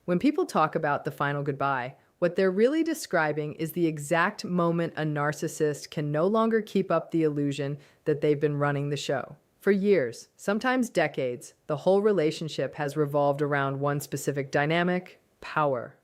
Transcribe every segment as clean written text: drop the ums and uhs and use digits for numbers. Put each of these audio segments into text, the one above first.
When people talk about the final goodbye, what they're really describing is the exact moment a narcissist can no longer keep up the illusion that they've been running the show. For years, sometimes decades, the whole relationship has revolved around one specific dynamic: power.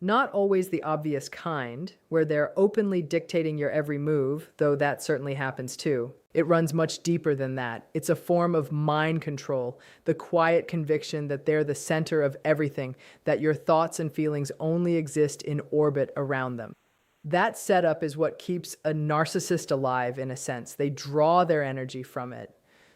Not always the obvious kind, where they're openly dictating your every move, though that certainly happens too. It runs much deeper than that. It's a form of mind control, the quiet conviction that they're the center of everything, that your thoughts and feelings only exist in orbit around them. That setup is what keeps a narcissist alive, in a sense. They draw their energy from it.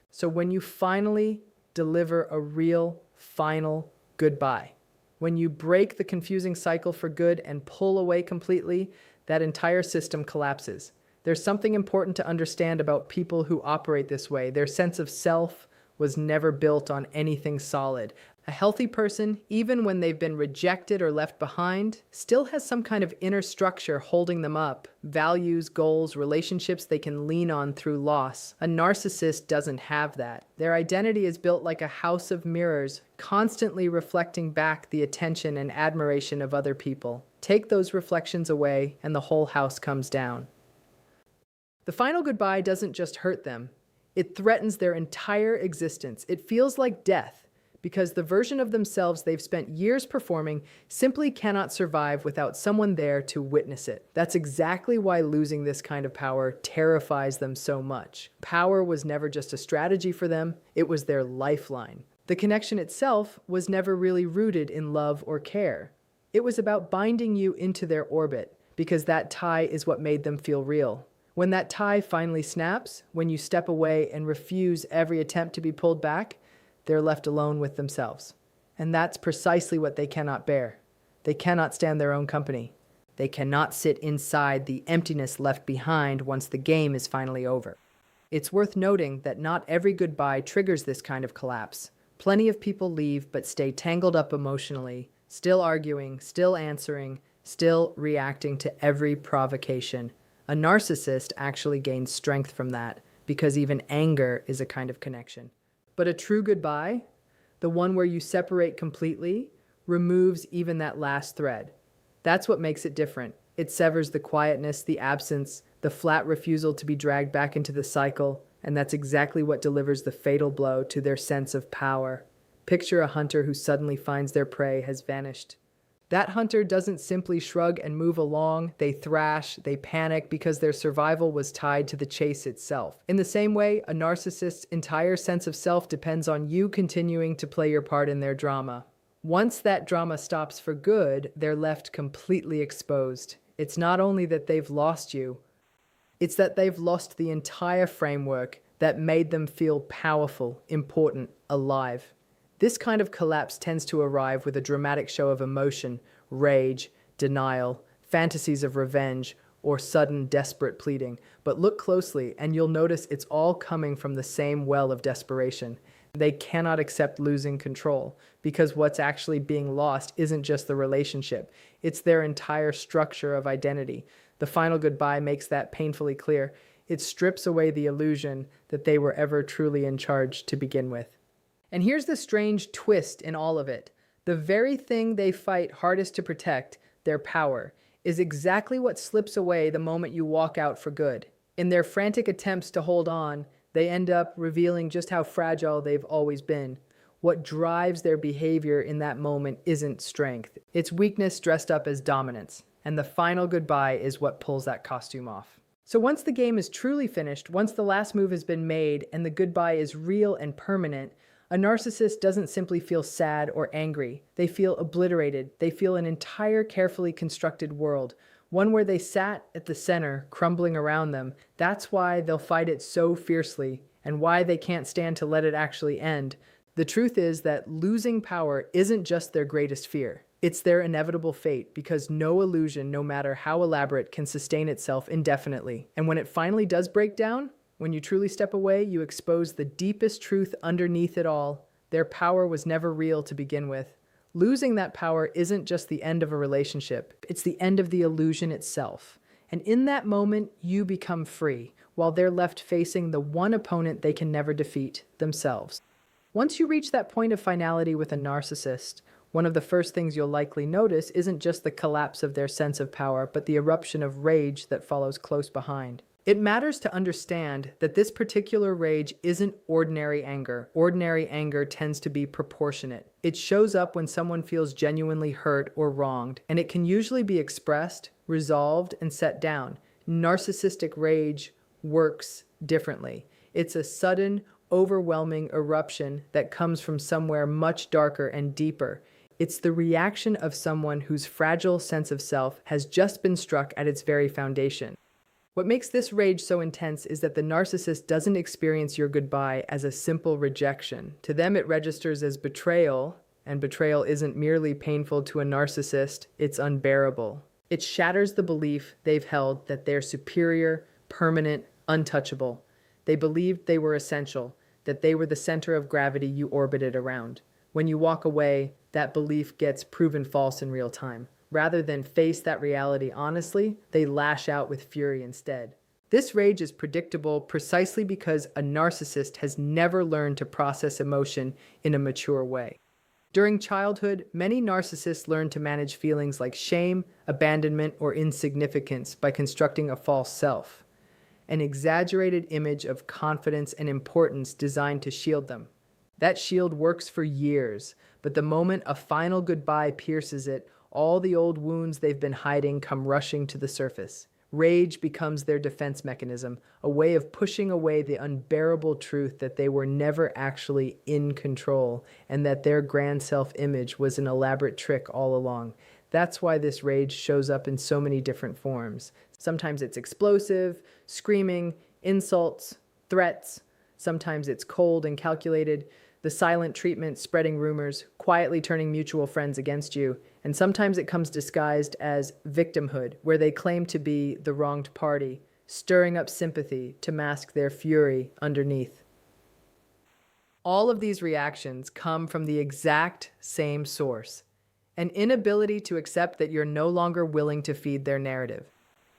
So when you finally deliver a real, final goodbye, when you break the confusing cycle for good and pull away completely, that entire system collapses. There's something important to understand about people who operate this way. Their sense of self was never built on anything solid. A healthy person, even when they've been rejected or left behind, still has some kind of inner structure holding them up. Values, goals, relationships they can lean on through loss. A narcissist doesn't have that. Their identity is built like a house of mirrors, constantly reflecting back the attention and admiration of other people. Take those reflections away, and the whole house comes down. The final goodbye doesn't just hurt them. It threatens their entire existence. It feels like death, because the version of themselves they've spent years performing simply cannot survive without someone there to witness it. That's exactly why losing this kind of power terrifies them so much. Power was never just a strategy for them, it was their lifeline. The connection itself was never really rooted in love or care. It was about binding you into their orbit, because that tie is what made them feel real. When that tie finally snaps, when you step away and refuse every attempt to be pulled back, they're left alone with themselves. And that's precisely what they cannot bear. They cannot stand their own company. They cannot sit inside the emptiness left behind once the game is finally over. It's worth noting that not every goodbye triggers this kind of collapse. Plenty of people leave but stay tangled up emotionally, still arguing, still answering, still reacting to every provocation. A narcissist actually gains strength from that, because even anger is a kind of connection. But a true goodbye, the one where you separate completely, removes even that last thread. That's what makes it different. It severs the quietness, the absence, the flat refusal to be dragged back into the cycle, and that's exactly what delivers the fatal blow to their sense of power. Picture a hunter who suddenly finds their prey has vanished. That hunter doesn't simply shrug and move along. They thrash, they panic, because their survival was tied to the chase itself. In the same way, a narcissist's entire sense of self depends on you continuing to play your part in their drama. Once that drama stops for good, they're left completely exposed. It's not only that they've lost you, it's that they've lost the entire framework that made them feel powerful, important, alive. This kind of collapse tends to arrive with a dramatic show of emotion, rage, denial, fantasies of revenge, or sudden desperate pleading. But look closely and you'll notice it's all coming from the same well of desperation. They cannot accept losing control, because what's actually being lost isn't just the relationship, it's their entire structure of identity. The final goodbye makes that painfully clear. It strips away the illusion that they were ever truly in charge to begin with. And here's the strange twist in all of it. The very thing they fight hardest to protect, their power, is exactly what slips away the moment you walk out for good. In their frantic attempts to hold on, they end up revealing just how fragile they've always been. What drives their behavior in that moment isn't strength. It's weakness dressed up as dominance. And the final goodbye is what pulls that costume off. So once the game is truly finished, once the last move has been made and the goodbye is real and permanent, a narcissist doesn't simply feel sad or angry. They feel obliterated. They feel an entire carefully constructed world, one where they sat at the center, crumbling around them. That's why they'll fight it so fiercely, and why they can't stand to let it actually end. The truth is that losing power isn't just their greatest fear. It's their inevitable fate, because no illusion, no matter how elaborate, can sustain itself indefinitely. And when it finally does break down, when you truly step away, you expose the deepest truth underneath it all. Their power was never real to begin with. Losing that power isn't just the end of a relationship, it's the end of the illusion itself. And in that moment, you become free, while they're left facing the one opponent they can never defeat, themselves. Once you reach that point of finality with a narcissist, One of the first things you'll likely notice isn't just the collapse of their sense of power, but the eruption of rage that follows close behind. It matters to understand that this particular rage isn't ordinary anger. Ordinary anger tends to be proportionate. It shows up when someone feels genuinely hurt or wronged, and it can usually be expressed, resolved, and set down. Narcissistic rage works differently. It's a sudden, overwhelming eruption that comes from somewhere much darker and deeper. It's the reaction of someone whose fragile sense of self has just been struck at its very foundation. What makes this rage so intense is that the narcissist doesn't experience your goodbye as a simple rejection. To them, it registers as betrayal, and betrayal isn't merely painful to a narcissist, it's unbearable. It shatters the belief they've held that they're superior, permanent, untouchable. They believed they were essential, that they were the center of gravity you orbited around. When you walk away, that belief gets proven false in real time. Rather than face that reality honestly, they lash out with fury instead. This rage is predictable precisely because a narcissist has never learned to process emotion in a mature way. During childhood, many narcissists learn to manage feelings like shame, abandonment, or insignificance by constructing a false self, an exaggerated image of confidence and importance designed to shield them. That shield works for years, but the moment a final goodbye pierces it, all the old wounds they've been hiding come rushing to the surface. Rage becomes their defense mechanism, a way of pushing away the unbearable truth that they were never actually in control and that their grand self-image was an elaborate trick all along. That's why this rage shows up in so many different forms. Sometimes it's explosive, screaming, insults, threats. Sometimes it's cold and calculated, the silent treatment spreading rumors, quietly turning mutual friends against you. And sometimes it comes disguised as victimhood, where they claim to be the wronged party, stirring up sympathy to mask their fury underneath. All of these reactions come from the exact same source, an inability to accept that you're no longer willing to feed their narrative.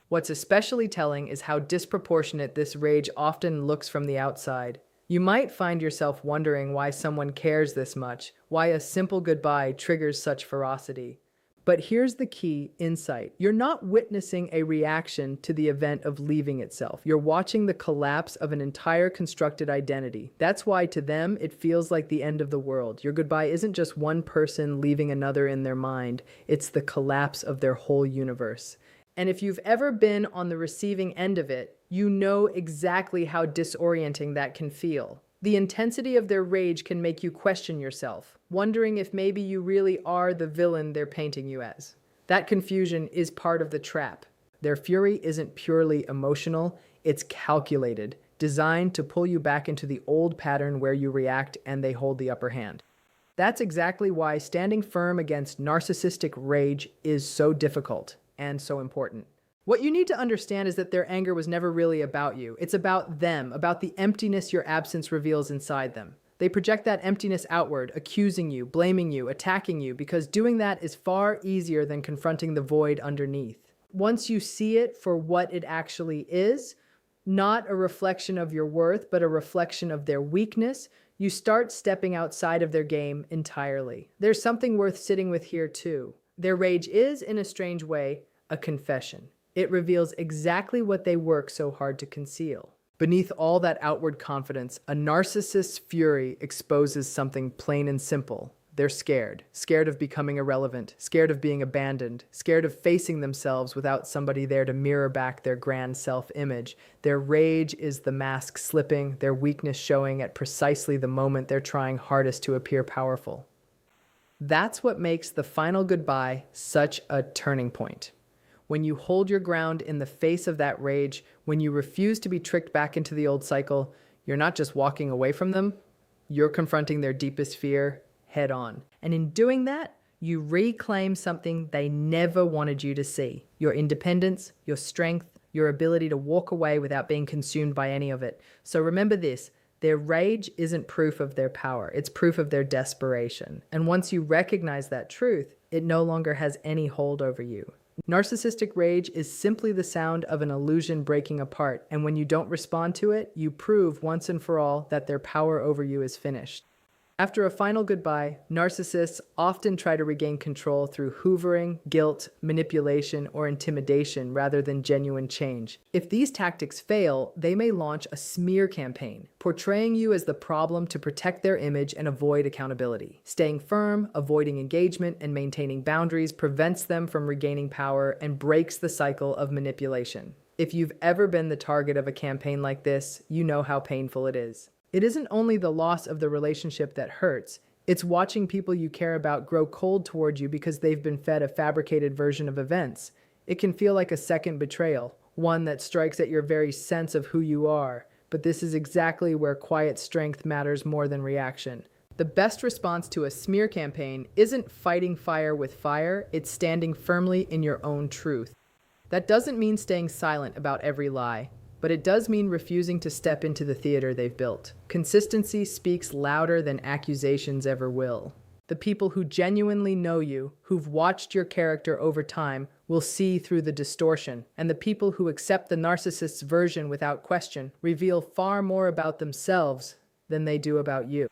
What's especially telling is how disproportionate this rage often looks from the outside. You might find yourself wondering why someone cares this much, why a simple goodbye triggers such ferocity. But here's the key insight. You're not witnessing a reaction to the event of leaving itself. You're watching the collapse of an entire constructed identity. That's why to them, it feels like the end of the world. Your goodbye isn't just one person leaving another in their mind. It's the collapse of their whole universe. And if you've ever been on the receiving end of it, you know exactly how disorienting that can feel. The intensity of their rage can make you question yourself, wondering if maybe you really are the villain they're painting you as. That confusion is part of the trap. Their fury isn't purely emotional, it's calculated, designed to pull you back into the old pattern where you react and they hold the upper hand. That's exactly why standing firm against narcissistic rage is so difficult and so important. What you need to understand is that their anger was never really about you. It's about them, about the emptiness your absence reveals inside them. They project that emptiness outward, accusing you, blaming you, attacking you, because doing that is far easier than confronting the void underneath. Once you see it for what it actually is, not a reflection of your worth, but a reflection of their weakness, you start stepping outside of their game entirely. There's something worth sitting with here too. Their rage is, in a strange way, a confession. It reveals exactly what they work so hard to conceal. Beneath all that outward confidence, a narcissist's fury exposes something plain and simple. They're scared. Scared of becoming irrelevant. Scared of being abandoned. Scared of facing themselves without somebody there to mirror back their grand self-image. Their rage is the mask slipping, their weakness showing at precisely the moment they're trying hardest to appear powerful. That's what makes the final goodbye such a turning point. When you hold your ground in the face of that rage, when you refuse to be tricked back into the old cycle, you're not just walking away from them, you're confronting their deepest fear head on. And in doing that, you reclaim something they never wanted you to see. Your independence, your strength, your ability to walk away without being consumed by any of it. So remember this, their rage isn't proof of their power, it's proof of their desperation. And once you recognize that truth, it no longer has any hold over you. Narcissistic rage is simply the sound of an illusion breaking apart, and when you don't respond to it, you prove once and for all that their power over you is finished. After a final goodbye, narcissists often try to regain control through hoovering, guilt, manipulation, or intimidation rather than genuine change. If these tactics fail, they may launch a smear campaign, portraying you as the problem to protect their image and avoid accountability. Staying firm, avoiding engagement, and maintaining boundaries prevents them from regaining power and breaks the cycle of manipulation. If you've ever been the target of a campaign like this, you know how painful it is. It isn't only the loss of the relationship that hurts, it's watching people you care about grow cold toward you because they've been fed a fabricated version of events. It can feel like a second betrayal, one that strikes at your very sense of who you are. But this is exactly where quiet strength matters more than reaction. The best response to a smear campaign isn't fighting fire with fire, it's standing firmly in your own truth. That doesn't mean staying silent about every lie, but it does mean refusing to step into the theater they've built. Consistency speaks louder than accusations ever will. The people who genuinely know you, who've watched your character over time, will see through the distortion, and the people who accept the narcissist's version without question reveal far more about themselves than they do about you.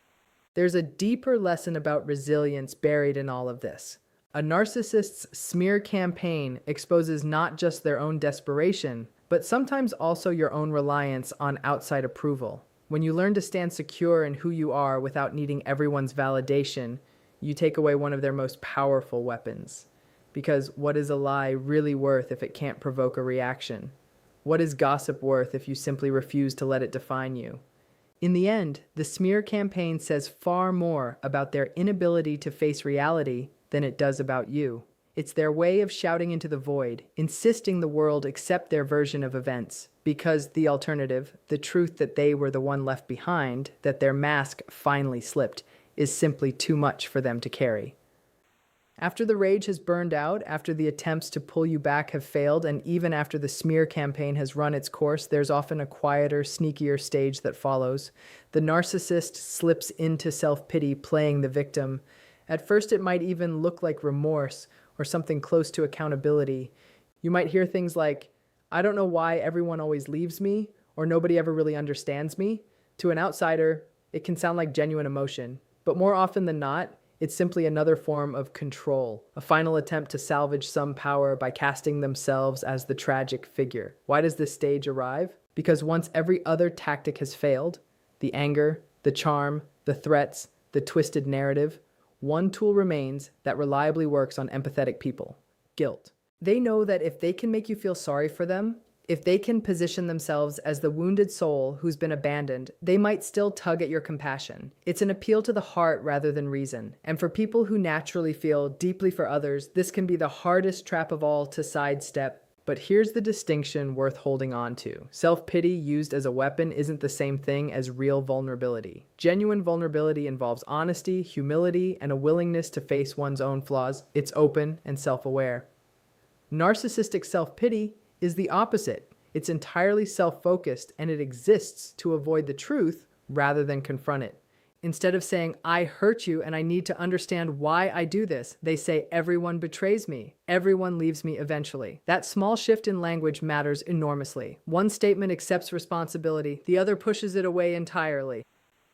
There's a deeper lesson about resilience buried in all of this. A narcissist's smear campaign exposes not just their own desperation, but sometimes also your own reliance on outside approval. When you learn to stand secure in who you are without needing everyone's validation, you take away one of their most powerful weapons. Because what is a lie really worth if it can't provoke a reaction? What is gossip worth if you simply refuse to let it define you? In the end, the smear campaign says far more about their inability to face reality than it does about you. It's their way of shouting into the void, insisting the world accept their version of events, because the alternative, the truth that they were the one left behind, that their mask finally slipped, is simply too much for them to carry. After the rage has burned out, after the attempts to pull you back have failed, and even after the smear campaign has run its course, there's often a quieter, sneakier stage that follows. The narcissist slips into self-pity, playing the victim. At first, it might even look like remorse or something close to accountability. You might hear things like, "I don't know why everyone always leaves me," or "nobody ever really understands me." To an outsider, it can sound like genuine emotion, but more often than not, it's simply another form of control, a final attempt to salvage some power by casting themselves as the tragic figure. Why does this stage arrive? Because once every other tactic has failed, the anger, the charm, the threats, the twisted narrative, one tool remains that reliably works on empathetic people: guilt. They know that if they can make you feel sorry for them, if they can position themselves as the wounded soul who's been abandoned, they might still tug at your compassion. It's an appeal to the heart rather than reason. And for people who naturally feel deeply for others, this can be the hardest trap of all to sidestep. But here's the distinction worth holding on to. Self-pity used as a weapon isn't the same thing as real vulnerability. Genuine vulnerability involves honesty, humility, and a willingness to face one's own flaws. It's open and self-aware. Narcissistic self-pity is the opposite. It's entirely self-focused, and it exists to avoid the truth rather than confront it. Instead of saying, "I hurt you and I need to understand why I do this," they say, "Everyone betrays me. Everyone leaves me eventually." That small shift in language matters enormously. One statement accepts responsibility, the other pushes it away entirely.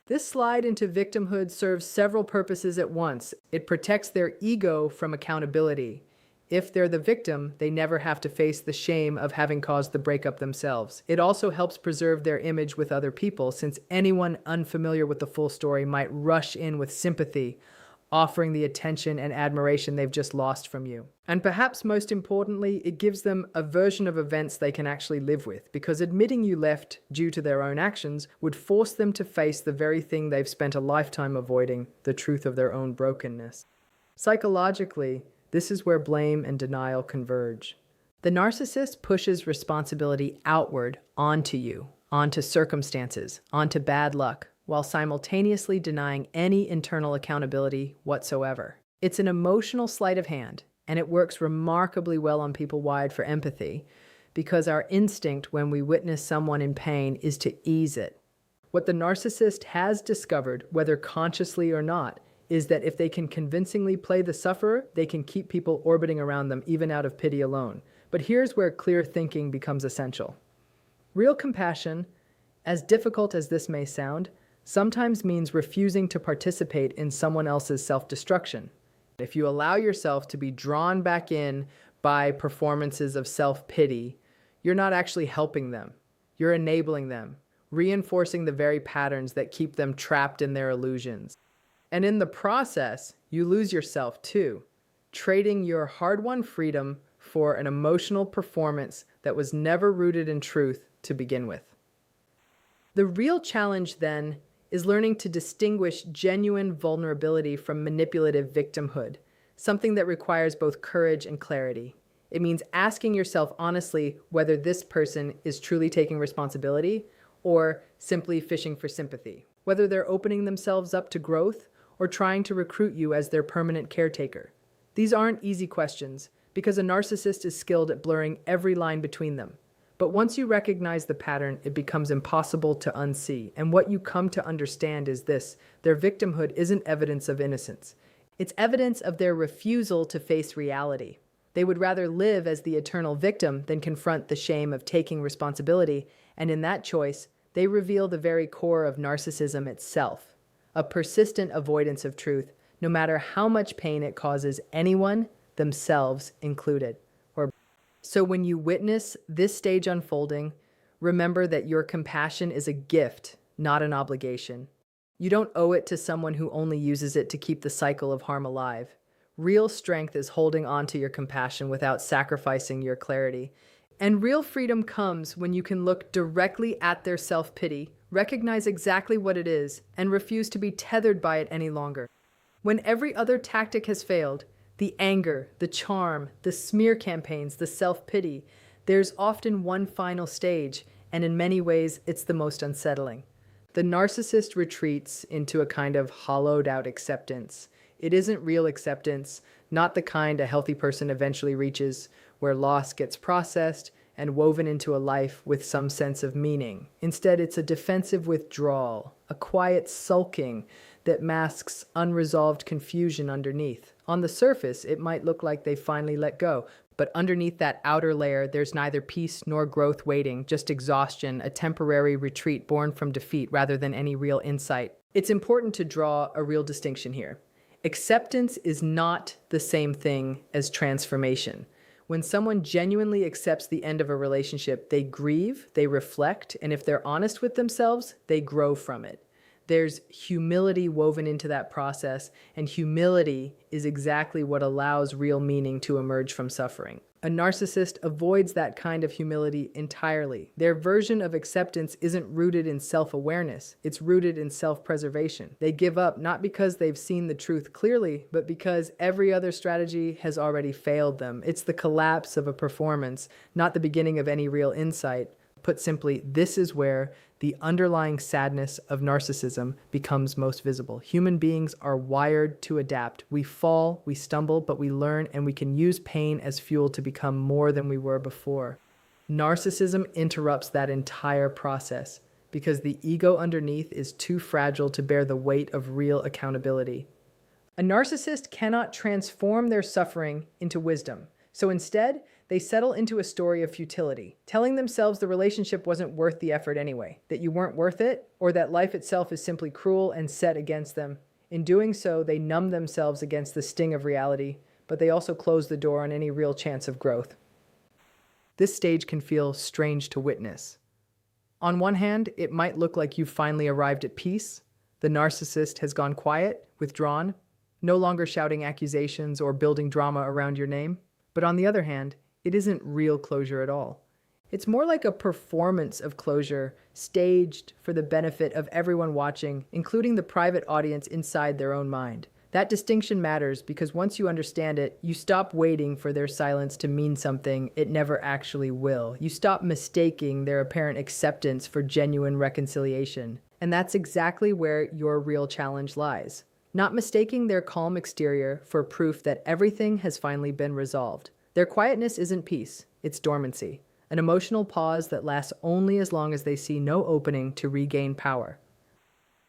This slide into victimhood serves several purposes at once. It protects their ego from accountability. If they're the victim, they never have to face the shame of having caused the breakup themselves. It also helps preserve their image with other people, since anyone unfamiliar with the full story might rush in with sympathy, offering the attention and admiration they've just lost from you. And perhaps most importantly, it gives them a version of events they can actually live with, because admitting you left due to their own actions would force them to face the very thing they've spent a lifetime avoiding, the truth of their own brokenness. Psychologically, this is where blame and denial converge. The narcissist pushes responsibility outward onto you, onto circumstances, onto bad luck, while simultaneously denying any internal accountability whatsoever. It's an emotional sleight of hand, and it works remarkably well on people wired for empathy, because our instinct when we witness someone in pain is to ease it. What the narcissist has discovered, whether consciously or not, is that if they can convincingly play the sufferer, they can keep people orbiting around them even out of pity alone. But here's where clear thinking becomes essential. Real compassion, as difficult as this may sound, sometimes means refusing to participate in someone else's self-destruction. If you allow yourself to be drawn back in by performances of self-pity, you're not actually helping them. You're enabling them, reinforcing the very patterns that keep them trapped in their illusions. And in the process, you lose yourself too, trading your hard-won freedom for an emotional performance that was never rooted in truth to begin with. The real challenge, then, is learning to distinguish genuine vulnerability from manipulative victimhood, something that requires both courage and clarity. It means asking yourself honestly whether this person is truly taking responsibility or simply fishing for sympathy, whether they're opening themselves up to growth or trying to recruit you as their permanent caretaker. These aren't easy questions because a narcissist is skilled at blurring every line between them. But once you recognize the pattern, it becomes impossible to unsee. And what you come to understand is this: their victimhood isn't evidence of innocence. It's evidence of their refusal to face reality. They would rather live as the eternal victim than confront the shame of taking responsibility, and in that choice, they reveal the very core of narcissism itself, a persistent avoidance of truth, no matter how much pain it causes anyone, themselves included. So when you witness this stage unfolding, remember that your compassion is a gift, not an obligation. You don't owe it to someone who only uses it to keep the cycle of harm alive. Real strength is holding on to your compassion without sacrificing your clarity. And real freedom comes when you can look directly at their self-pity, recognize exactly what it is, and refuse to be tethered by it any longer. When every other tactic has failed, the anger, the charm, the smear campaigns, the self-pity, there's often one final stage, and in many ways, it's the most unsettling. The narcissist retreats into a kind of hollowed-out acceptance. It isn't real acceptance, not the kind a healthy person eventually reaches, where loss gets processed and woven into a life with some sense of meaning. Instead, it's a defensive withdrawal, a quiet sulking that masks unresolved confusion underneath. On the surface, it might look like they finally let go, but underneath that outer layer, there's neither peace nor growth waiting, just exhaustion, a temporary retreat born from defeat rather than any real insight. It's important to draw a real distinction here. Acceptance is not the same thing as transformation. When someone genuinely accepts the end of a relationship, they grieve, they reflect, and if they're honest with themselves, they grow from it. There's humility woven into that process, and humility is exactly what allows real meaning to emerge from suffering. A narcissist avoids that kind of humility entirely. Their version of acceptance isn't rooted in self-awareness, it's rooted in self-preservation. They give up not because they've seen the truth clearly, but because every other strategy has already failed them. It's the collapse of a performance, not the beginning of any real insight. Put simply, this is where the underlying sadness of narcissism becomes most visible. Human beings are wired to adapt. We fall, we stumble, but we learn, and we can use pain as fuel to become more than we were before. Narcissism interrupts that entire process because the ego underneath is too fragile to bear the weight of real accountability. A narcissist cannot transform their suffering into wisdom. So instead, they settle into a story of futility, telling themselves the relationship wasn't worth the effort anyway, that you weren't worth it, or that life itself is simply cruel and set against them. In doing so, they numb themselves against the sting of reality, but they also close the door on any real chance of growth. This stage can feel strange to witness. On one hand, it might look like you've finally arrived at peace. The narcissist has gone quiet, withdrawn, no longer shouting accusations or building drama around your name. But on the other hand, it isn't real closure at all. It's more like a performance of closure, staged for the benefit of everyone watching, including the private audience inside their own mind. That distinction matters because once you understand it, you stop waiting for their silence to mean something it never actually will. You stop mistaking their apparent acceptance for genuine reconciliation. And that's exactly where your real challenge lies. Not mistaking their calm exterior for proof that everything has finally been resolved. Their quietness isn't peace, it's dormancy, an emotional pause that lasts only as long as they see no opening to regain power.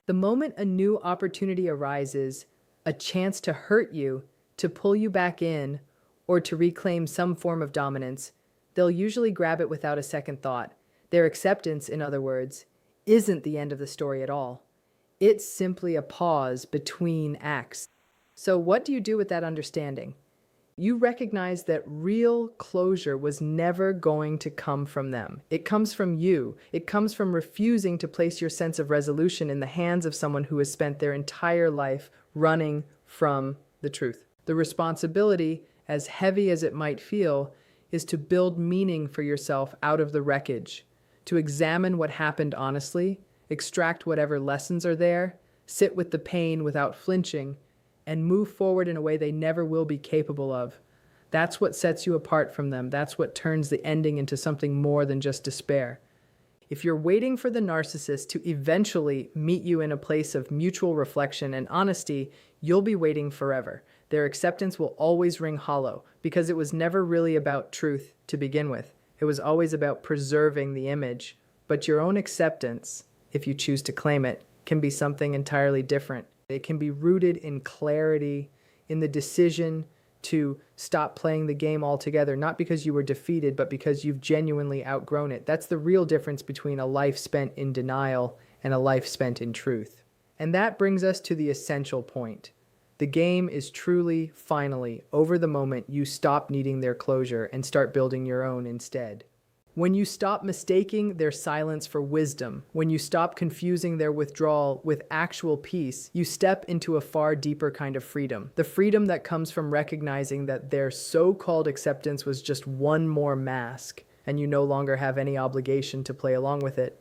The moment a new opportunity arises, a chance to hurt you, to pull you back in, or to reclaim some form of dominance, they'll usually grab it without a second thought. Their acceptance, in other words, isn't the end of the story at all. It's simply a pause between acts. So, what do you do with that understanding? You recognize that real closure was never going to come from them. It comes from you. It comes from refusing to place your sense of resolution in the hands of someone who has spent their entire life running from the truth. The responsibility, as heavy as it might feel, is to build meaning for yourself out of the wreckage, to examine what happened honestly, extract whatever lessons are there, sit with the pain without flinching, and move forward in a way they never will be capable of. That's what sets you apart from them. That's what turns the ending into something more than just despair. If you're waiting for the narcissist to eventually meet you in a place of mutual reflection and honesty, you'll be waiting forever. Their acceptance will always ring hollow because it was never really about truth to begin with. It was always about preserving the image. But your own acceptance, if you choose to claim it, can be something entirely different. It can be rooted in clarity, in the decision to stop playing the game altogether, not because you were defeated, but because you've genuinely outgrown it. That's the real difference between a life spent in denial and a life spent in truth. And that brings us to the essential point. The game is truly, finally, over the moment you stop needing their closure and start building your own instead. When you stop mistaking their silence for wisdom, when you stop confusing their withdrawal with actual peace, you step into a far deeper kind of freedom. The freedom that comes from recognizing that their so-called acceptance was just one more mask, and you no longer have any obligation to play along with it.